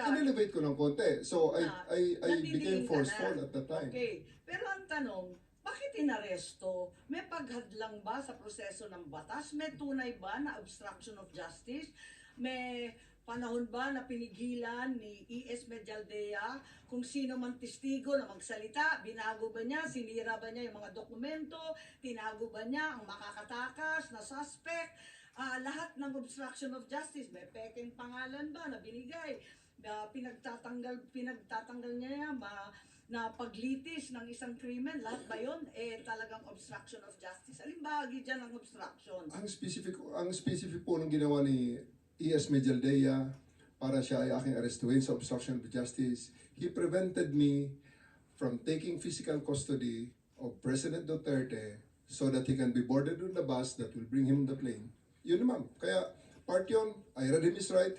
in-elevate ko ng konti. So, I became nandidiin ka forceful na. at that time. Okay. Pero ang tanong, bakit inaresto? May paghadlang ba sa proseso ng batas? May tunay ba na obstruction of justice? May panahon ba na pinigilan ni E.S. Medialdea kung sino man testigo na magsalita? Binago ba niya? Sinira ba niya yung mga dokumento? Tinago ba niya ang makakatakas na suspect? Lahat ng obstruction of justice, may peking pangalan ba na binigay? Pinagtatanggal niya na paglitis ng isang krimen, lahat ba yun? Talagang obstruction of justice. Alin bahagi dyan ng obstruction? Ang specific po ng ginawa ni E.S. Medialdea para siya ay aking arestuhin sa obstruction of justice, he prevented me from taking physical custody of President Duterte so that he can be boarded on the bus that will bring him on the plane. Yun naman. Kaya part yun, I read him his right.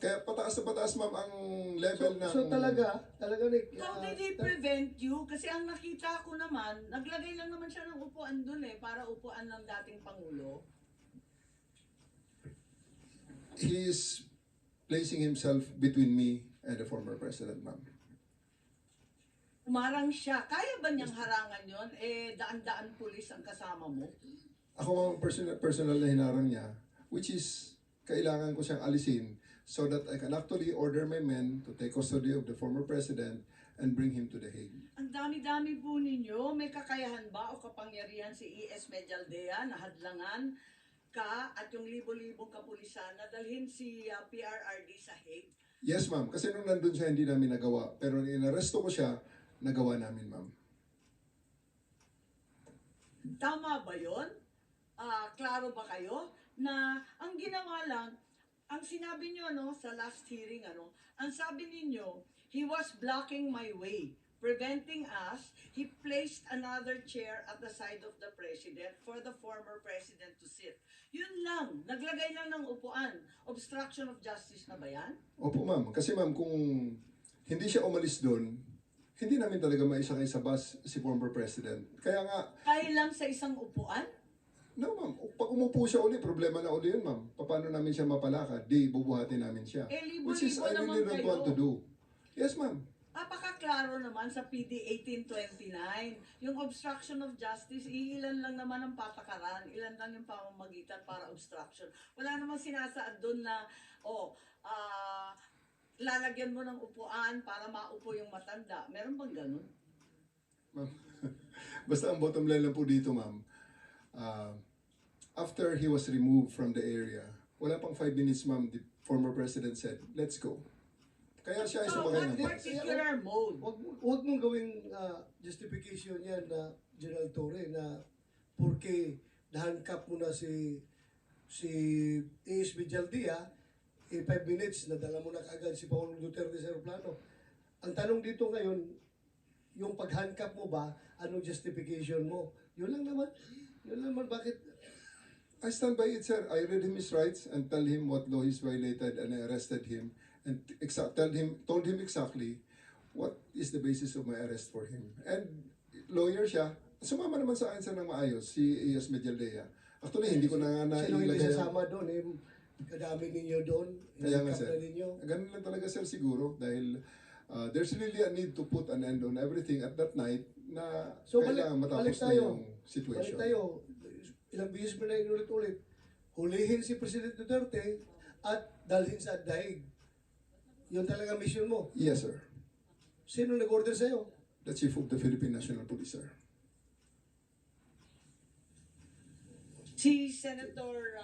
Kaya pataas na pataas, ma'am, ang level ng... So talaga How did he prevent you? Kasi ang nakita ko naman, naglagay lang naman siya ng upuan dun para upuan ng dating Pangulo. He is placing himself between me and the former president, ma'am. Umarang siya. Kaya ba niyang harangan yun? Daan-daan pulis ang kasama mo? Ako ang personal na hinarang niya, which is kailangan ko siyang alisin so that I can actually order my men to take custody of the former president and bring him to The Hague. Ang dami-dami po ninyo. May kakayahan ba o kapangyarihan si E.S. Medialdea na hadlangan ka at yung libo-libong kapulisan na dalhin si PRRD sa Hague? Yes, ma'am. Kasi nung nandun siya, hindi namin nagawa. Pero nung inaresto ko siya, nagawa namin, ma'am. Tama ba yun? Klaro ba kayo na ang ginawa lang, ang sinabi nyo sa last hearing, ang sabi ninyo, he was blocking my way, preventing us. He placed another chair at the side of the president for the former president to sit. Yun lang, naglagay lang ng upuan. Obstruction of justice na ba yan? Opo, ma'am. Kasi, ma'am, kung hindi siya umalis doon, hindi namin talaga maisakay sa bus si former president. Kaya nga... Kaya lang sa isang upuan? No, ma'am. Pag umupo siya uli, problema na uli yun, ma'am. Paano namin siya mapalakad? Di, bubuhatin namin siya. Libo-libo Which is, I naman really don't kayo. want to do. Yes, ma'am. Napakaklaro naman sa PD 1829. Yung obstruction of justice, ilan lang naman ang patakaran, ilan lang yung pamamagitan para obstruction. Wala namang sinasaad doon na, lalagyan mo ng upuan para maupo yung matanda. Meron bang ganun? Ma'am, basta ang bottom line lang po dito, ma'am. After he was removed from the area, wala pang 5 minutes, ma'am, the former president said, let's go. Kaya siya ay sumakay ng bus. Particular mode. Wag mong gawing justification yan na General Torre na porque nahankap mo na si A.S. Medialdea, 5 minutes, nadala mo na kaagad si Pangulong Duterte sa aeroplano. Ang tanong dito ngayon, yung paghankap mo ba, anong justification mo? Yun lang naman. Yun lang naman, bakit? I stand by it, sir. I read him his rights and tell him what law he's violated and I arrested him and told him exactly what is the basis of my arrest for him. And lawyer siya, sumama naman sa akin, sir, ng maayos, si E.S. Medialdea. Actually, hindi ko na Sino hindi sasama doon? Kadami ninyo doon. Kaya nga, sir. Ganun lang talaga, sir, siguro. Dahil there's really a need to put an end on everything at that night na so, kailangan matapos na yung situation. Balik tayo. Ilang bihis mo na inulit-ulit. Hulihin si President Duterte at dalhin sa daig. Yun talaga mission mo. Yes, sir. Sino nag-order sa'yo? The Chief of the Philippine National Police, sir. Si Senator